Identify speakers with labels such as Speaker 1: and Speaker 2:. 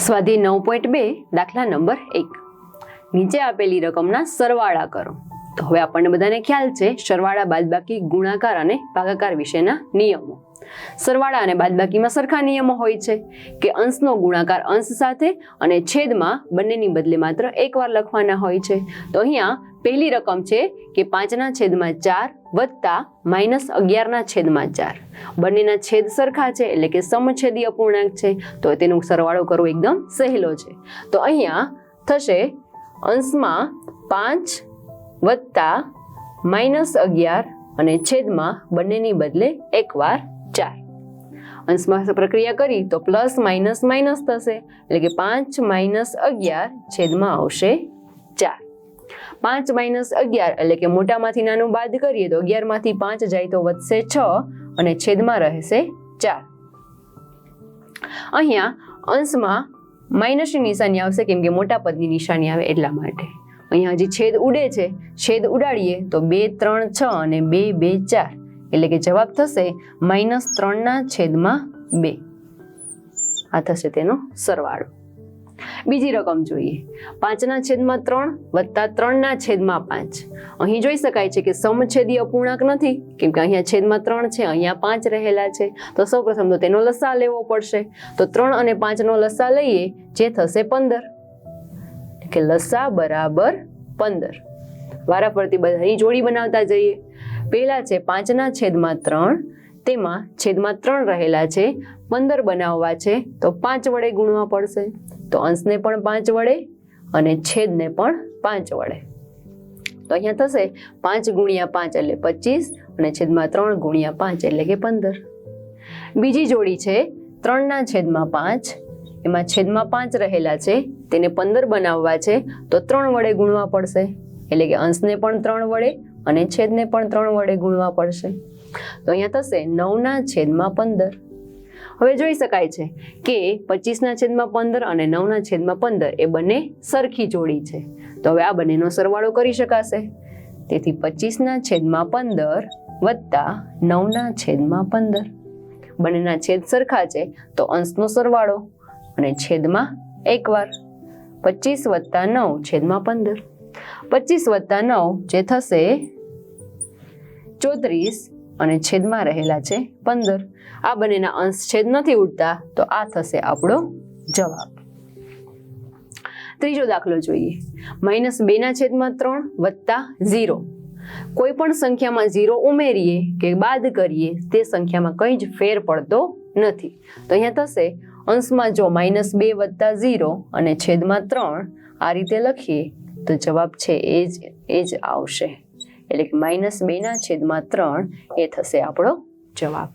Speaker 1: સ્વાધ્યાય 9.2 દાખલા નંબર 1 નીચે આપેલી રકમના સરવાળા કરો। તો હવે આપણને બધાને ખ્યાલ છે સરવાળા બાદબાકી ગુણાકાર અને ભાગાકાર વિશેના નિયમો। સરવાળા અને બાદબાકીમાં સરખા નિયમો હોય છે કે અંશનો ગુણાકાર અંશ સાથે અને છેદમાં બંનેની બદલે માત્ર એકવાર લખવાના હોય છે। તો અહીંયા પહેલી રકમ છે કે 5/4 વત્તા -11/4 બંનેના છેદ સરખા છે એટલે કે સમછેદી અપૂર્ણાંક છે, તો તેનો સરવાળો કરવો એકદમ સહેલો છે। તો અહીંયા થશે અંશમાં 5 વત્તા -11 અને છેદમાં બંનેની બદલે એકવાર 4। અંશમાં પ્રક્રિયા કરી તો પ્લસ માઇનસ માઇનસ થશે એટલે કે 5 - 11 છેદમાં આવશે 4। 5 - 11 એટલે કે મોટામાંથી નાનું બાદ કરીએ તો 11 માંથી 5 જાય તો વધશે 6 અને છેદમાં રહેશે 4। અહીંયા અંશમાં માઇનસની નિશાની આવશે કેમ કે મોટા પદની નિશાની આવે એટલા માટે। અહીંયા હજી છેદ ઉડે છે, છેદ ઉડાડીએ તો 2 3 6 અને 2 2 4 એટલે કે જવાબ થશે -3/2। આ થશે તેનો સરવાળો। બીજી રકમ જોઈએ 5/3 વત્તા 3/5। અહીં જોઈ શકાય છે કે સમછેદી અપૂર્ણાંક નથી કેમ કે અહીંયા છેદમાં 3 છે, અહીંયા 5 રહેલા છે। તો સૌપ્રથમ તો તેનો લસા લેવો પડશે। તો 3 અને 5 નો લસા લઈએ જે થશે 15 કે લસા બરાબર 15। વારાફરતી બધાની જોડી બનાવતા જઈએ। પહેલા છે 5/3, તેમાં છેદમાં 3 રહેલા છે, 15 બનાવવા છે તો 5 વડે ગુણવા પડશે। તો અંશને પણ 5 વડે અને છેદને પણ 5 વડે। તો અહીંયા થશે 5 × 5 એટલે 25 અને છેદમાં 3 × 5 એટલે કે 15। બીજી જોડી છે 3/5, એમાં છેદમાં 5 રહેલા છે, તેને 15 બનાવવા છે તો 3 વડે ગુણવા પડશે એટલે કે અંશને પણ 3 વડે અને છેદને પણ 3 વડે ગુણવા પડશે। તો અહીંયા થશે 9/15। હવે જોઈ શકાય છે કે 25/15 અને 9/15 એ બંને સરખી જોડી છે। તો હવે આ બંનેનો સરવાળો કરી શકાશે। તેથી 25/15 વત્તા 9/15 બંનેના છેદ સરખા છે તો અંશનો સરવાળો અને છેદમાં એકવાર 25 + 9 છેદમાં 15। 25 + 9 જે થશે 34 અને છેદમાં રહેલા છે 15। આ બંનેના અંશ છેદ નથી ઉડતા તો આ થશે આપણો જવાબ। ત્રીજો દાખલો જોઈએ -2/3 વત્તા 0। કોઈ પણ સંખ્યામાં 0 ઉમેરીએ કે બાદ કરીએ તે સંખ્યામાં કંઈ જ ફેર પડતો નથી। તો અહીંયા થશે અંશમાં જો -2 વત્તા 0 અને છેદમાં 3 આ રીતે લખીએ તો જવાબ છે એ જ આવશે એટલે કે -2/3 એ થશે આપણો જવાબ।